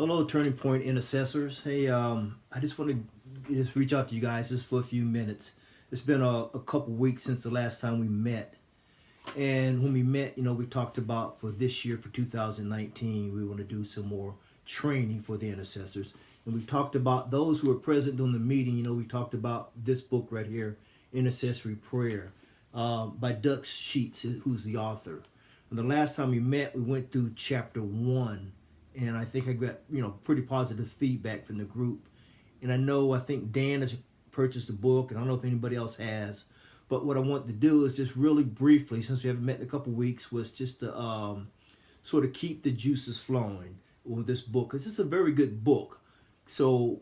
Hello, Turning Point intercessors. Hey, I just want to just reach out to you guys just for a few minutes. It's been a couple weeks since the last time we met. And when we met, we talked about for this year, for 2019, we want to do some more training for the intercessors. And we talked about those who were present during the meeting. We talked about this book right here, Intercessory Prayer, by Doug Sheets, who's the author. And the last time we met, we went through chapter 1. And I think I got, pretty positive feedback from the group. And I think Dan has purchased the book, and I don't know if anybody else has. But what I want to do is just really briefly, since we haven't met in a couple weeks, was just to sort of keep the juices flowing with this book. Because it's a very good book. So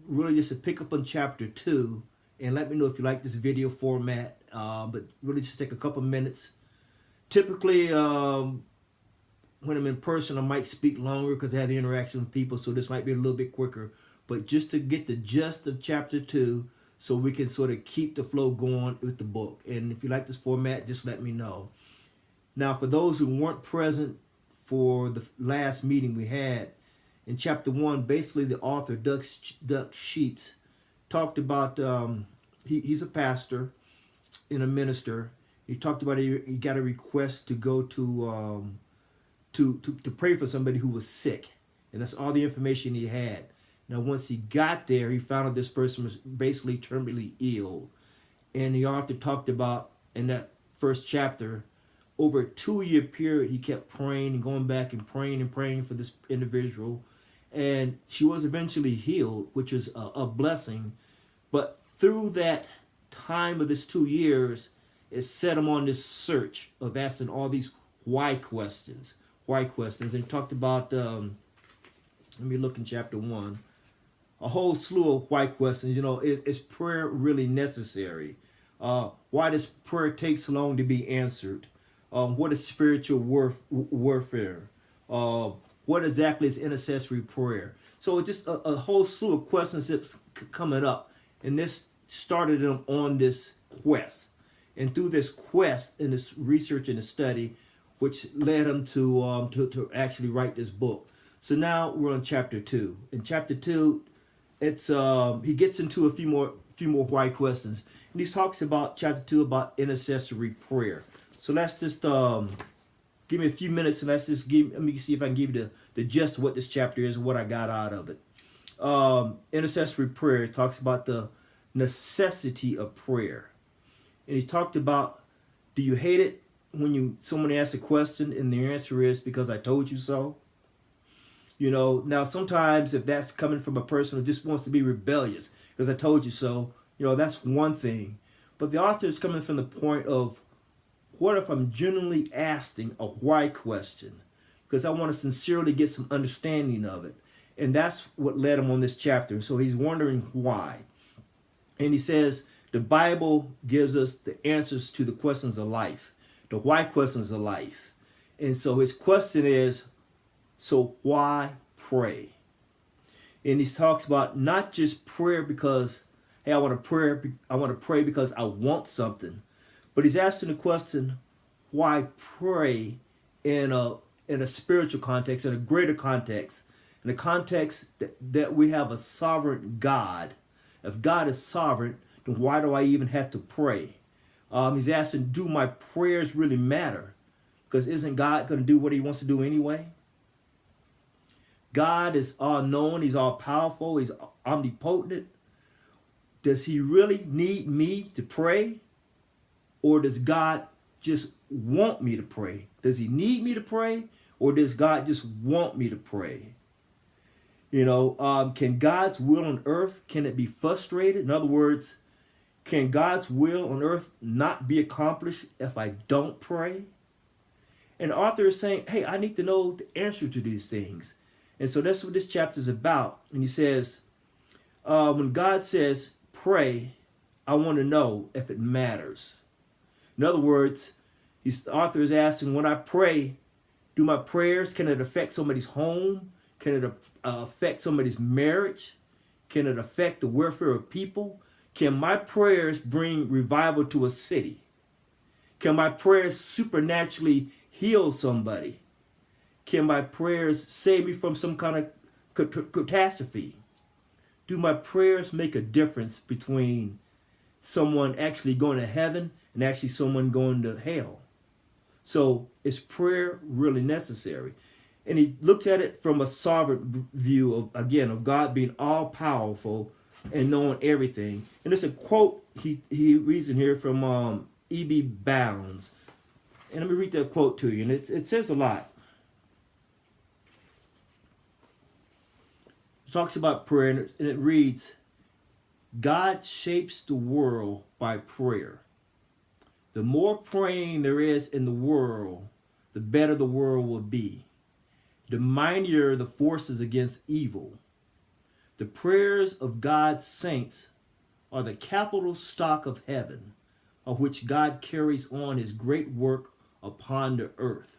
really just to pick up on chapter 2, and let me know if you like this video format. But really just take a couple minutes. Typically, when I'm in person, I might speak longer because I had the interaction with people, so this might be a little bit quicker. But just to get the gist of chapter 2, so we can sort of keep the flow going with the book. And if you like this format, just let me know. Now, for those who weren't present for the last meeting we had, in chapter 1, basically the author, Doug Sheets, talked about, he's a pastor and a minister. He talked about he got a request to go to pray for somebody who was sick. And that's all the information he had. Now, once he got there, he found out this person was basically terminally ill. And the author talked about, in that first chapter, over a 2-year period, he kept praying and going back and praying for this individual. And she was eventually healed, which is a blessing. But through that time of this 2 years, it set him on this search of asking all these why questions. And he talked about, let me look in chapter 1, a whole slew of why questions. Is prayer really necessary? Why does prayer take so long to be answered? What is spiritual warfare? What exactly is intercessory prayer? So it's just a whole slew of questions that's coming up. And this started him on this quest. And through this quest and this research and this study, which led him to actually write this book. So now we're on chapter 2. In chapter 2, it's he gets into a few more why questions, and he talks about chapter 2 about intercessory prayer. So let's just give me a few minutes, and let me see if I can give you the gist of what this chapter is and what I got out of it. Intercessory prayer talks about the necessity of prayer, and he talked about, do you hate it when someone asks a question and the answer is because I told you so? Now sometimes if that's coming from a person who just wants to be rebellious because I told you so, that's one thing. But the author is coming from the point of, what if I'm genuinely asking a why question? Because I want to sincerely get some understanding of it. And that's what led him on this chapter. So he's wondering why. And he says the Bible gives us the answers to the questions of life. The why questions of life. And so his question is, so why pray? And he talks about not just prayer because, hey, I want to pray because I want something. But he's asking the question, why pray in a spiritual context, in a greater context, in a context that we have a sovereign God. If God is sovereign, then why do I even have to pray? He's asking, do my prayers really matter? Because isn't God going to do what he wants to do anyway? God is all-knowing. He's all-powerful. He's omnipotent. Does he really need me to pray? Or does God just want me to pray? Does he need me to pray? Or does God just want me to pray? Can God's will on earth, can it be frustrated? In other words, can God's will on earth not be accomplished if I don't pray? And the author is saying, hey, I need to know the answer to these things. And so that's what this chapter is about. And he says, when God says, pray, I want to know if it matters. In other words, the author is asking, when I pray, do my prayers, can it affect somebody's home? Can it affect somebody's marriage? Can it affect the welfare of people? Can my prayers bring revival to a city? Can my prayers supernaturally heal somebody? Can my prayers save me from some kind of catastrophe? Do my prayers make a difference between someone actually going to heaven and actually someone going to hell? So is prayer really necessary? And he looks at it from a sovereign view of, again, of God being all powerful and knowing everything. And there's a quote he reads in here from E.B. Bounds. And let me read that quote to you. And it says a lot. It talks about prayer, and it reads, God shapes the world by prayer. The more praying there is in the world, the better the world will be. The mightier the forces against evil. The prayers of God's saints are the capital stock of heaven, of which God carries on his great work upon the earth.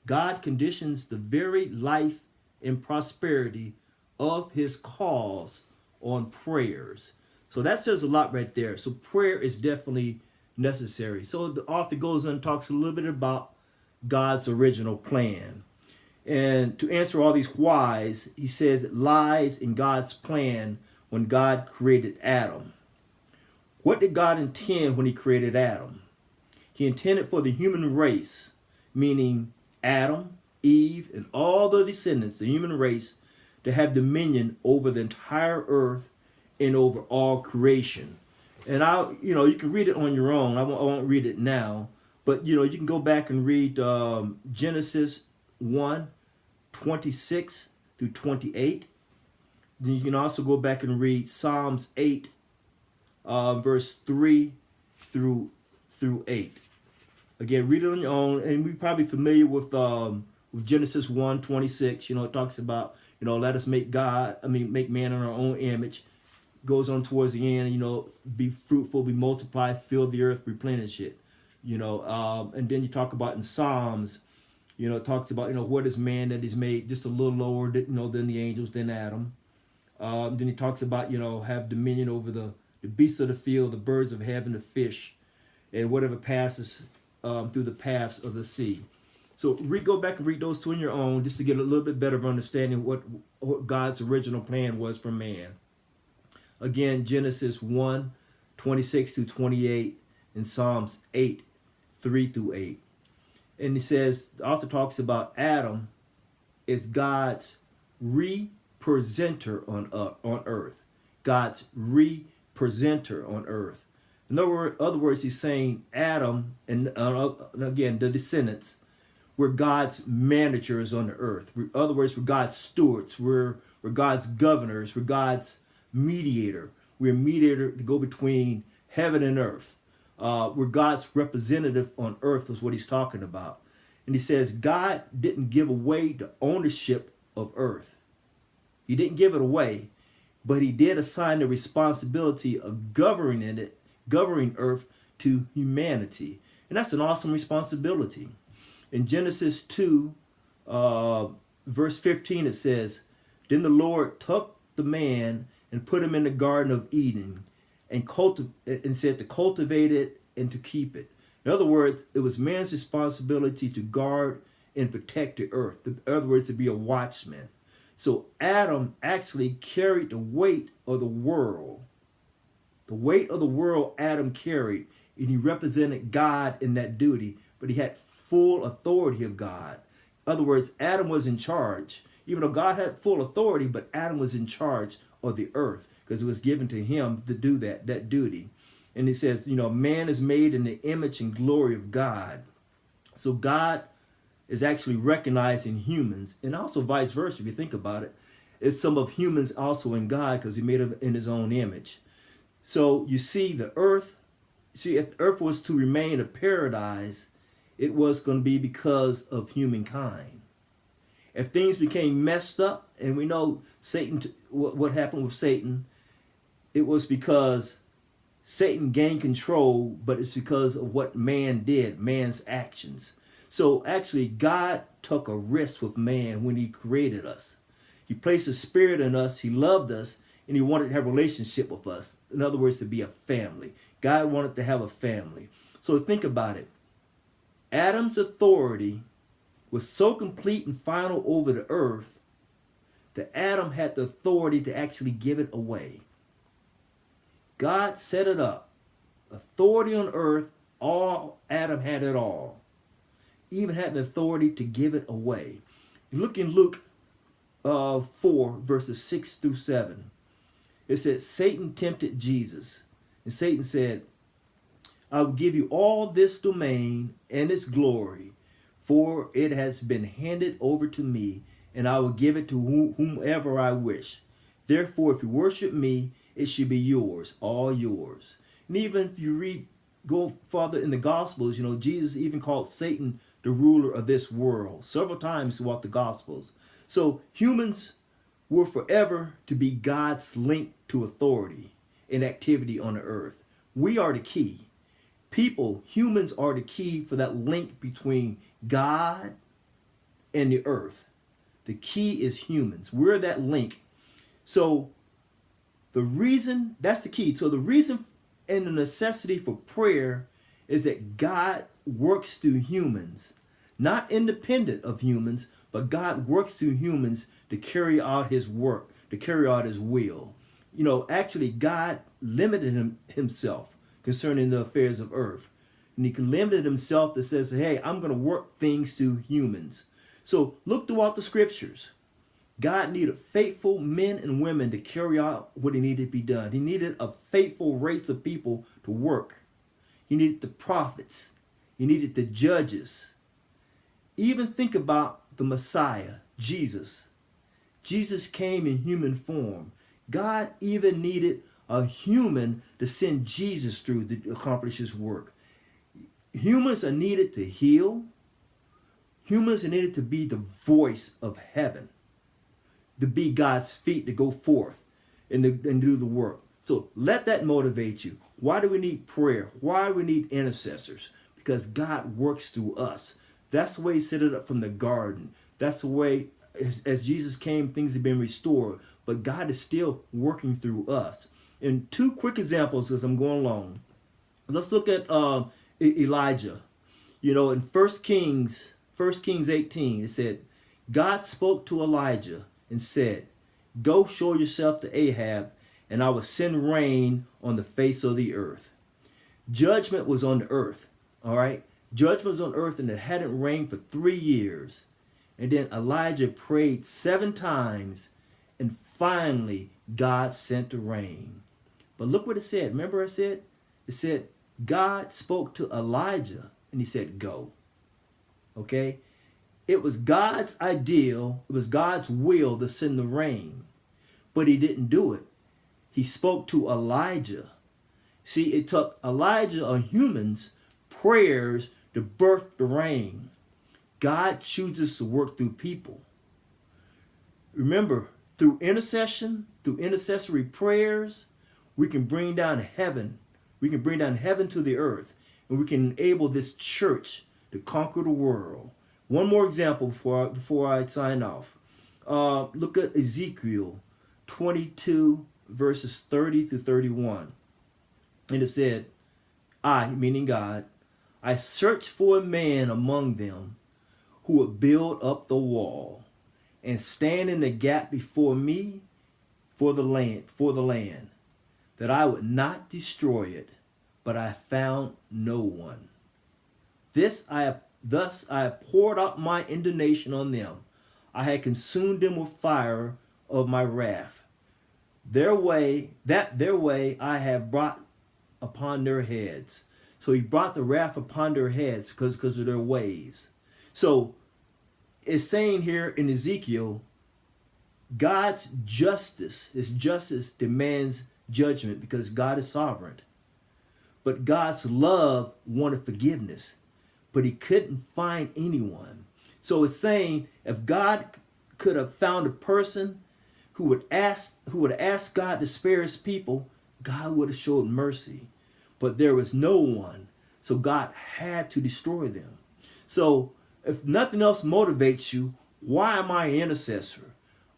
God conditions the very life and prosperity of his cause on prayers. So that says a lot right there. So prayer is definitely necessary. So the author goes on and talks a little bit about God's original plan. And to answer all these whys, he says it lies in God's plan when God created Adam. What did God intend when he created Adam? He intended for the human race, meaning Adam, Eve, and all the descendants, the human race, to have dominion over the entire earth and over all creation. And you can read it on your own. I won't read it now, but you can go back and read Genesis 1:26 through 28. Then you can also go back and read Psalms 8, verse 3 through 8. Again, read it on your own, and we're probably familiar with Genesis 1:26. It talks about let us make man in our own image. Goes on towards the end, be fruitful, be multiply, fill the earth, replenish it. And then you talk about in Psalms, it talks about, what is man that is made just a little lower, than the angels, than Adam. Then he talks about, have dominion over the beasts of the field, the birds of heaven, the fish, and whatever passes through the paths of the sea. So go back and read those two on your own just to get a little bit better of understanding what God's original plan was for man. Again, Genesis 1:26 through 28 and Psalms 8:3 through 8. And he says, the author talks about Adam is God's representer on earth. God's representer on earth. In other words, he's saying Adam and again, the descendants, we're God's managers on the earth. In other words, we're God's stewards. We're God's governors. We're God's mediator. We're a mediator to go between heaven and earth. We're God's representative on earth is what he's talking about. And he says God didn't give away the ownership of earth. He didn't give it away, but he did assign the responsibility of governing earth to humanity. And that's an awesome responsibility. In Genesis 2, verse 15, it says, Then the Lord took the man and put him in the Garden of Eden and said to cultivate it and to keep it. In other words, it was man's responsibility to guard and protect the earth. In other words, to be a watchman. So Adam actually carried the weight of the world. The weight of the world Adam carried, and he represented God in that duty, but he had full authority of God. In other words, Adam was in charge. Even though God had full authority, but Adam was in charge of the earth because it was given to him to do that duty. And he says, man is made in the image and glory of God. So God is actually recognizing humans, and also vice versa, if you think about it. It's some of humans also in God because he made them in his own image. So you see the earth, if the earth was to remain a paradise, it was going to be because of humankind. If things became messed up, and we know Satan, what happened with Satan, it was because Satan gained control, but it's because of what man did, man's actions. So actually, God took a risk with man when he created us. He placed a spirit in us, he loved us, and he wanted to have a relationship with us. In other words, to be a family. God wanted to have a family. So think about it. Adam's authority was so complete and final over the earth that Adam had the authority to actually give it away. God set it up. Authority on earth, all Adam had it all. Even had the authority to give it away. Look in Luke 4, verses 6 through 7. It says, Satan tempted Jesus. And Satan said, I will give you all this domain and its glory, for it has been handed over to me, and I will give it to whomever I wish. Therefore, if you worship me, it should be yours, all yours. And even if you go farther in the Gospels, Jesus even called Satan the ruler of this world several times throughout the Gospels. So humans were forever to be God's link to authority and activity on the earth. We are the key. Humans are the key for that link between God and the earth. The key is humans. We're that link. So that's the key. So the reason and the necessity for prayer is that God works through humans, not independent of humans, but God works through humans to carry out his work, to carry out his will. Actually, God limited himself concerning the affairs of earth. And he limited himself that says, hey, I'm going to work things through humans. So look throughout the scriptures. God needed faithful men and women to carry out what he needed to be done. He needed a faithful race of people to work. He needed the prophets. He needed the judges. Even think about the Messiah, Jesus. Jesus came in human form. God even needed a human to send Jesus through to accomplish his work. Humans are needed to heal. Humans are needed to be the voice of heaven, to be God's feet to go forth and do the work. So let that motivate you. Why do we need prayer? Why do we need intercessors? Because God works through us. That's the way he set it up from the garden. That's the way, as Jesus came, things have been restored. But God is still working through us. And two quick examples as I'm going along. Let's look at Elijah. In 1 Kings 18, it said, God spoke to Elijah and said, go show yourself to Ahab, and I will send rain on the face of the earth. Judgment was on the earth. All right. Judgment was on earth, and it hadn't rained for 3 years. And then Elijah prayed 7 times, and finally God sent the rain. But look what it said. Remember I said? It said God spoke to Elijah, and he said, go. Okay? It was God's ideal, it was God's will to send the rain. But he didn't do it. He spoke to Elijah. See, it took Elijah, or humans, prayers to birth the rain. God chooses to work through people. Remember, through intercession, through intercessory prayers, we can bring down heaven. We can bring down heaven to the earth. And we can enable this church to conquer the world. One more example before I sign off. Look at Ezekiel 22, verses 30 through 31. And it said, I, meaning God, I searched for a man among them who would build up the wall and stand in the gap before me for the land, that I would not destroy it, but I found no one. Thus I have poured out my indignation on them. I had consumed them with fire of my wrath. Their way I have brought upon their heads. So he brought the wrath upon their heads because of their ways. So it's saying here in Ezekiel, God's justice, his justice demands judgment because God is sovereign. But God's love wanted forgiveness, but he couldn't find anyone. So it's saying if God could have found a person who would ask God to spare his people, God would have showed mercy. But there was no one, so God had to destroy them. So if nothing else motivates you, why am I an intercessor?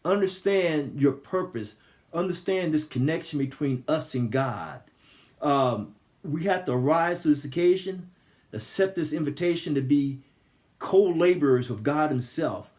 Understand your purpose. Understand this connection between us and God. We have to rise to this occasion, accept this invitation to be co-laborers with God himself.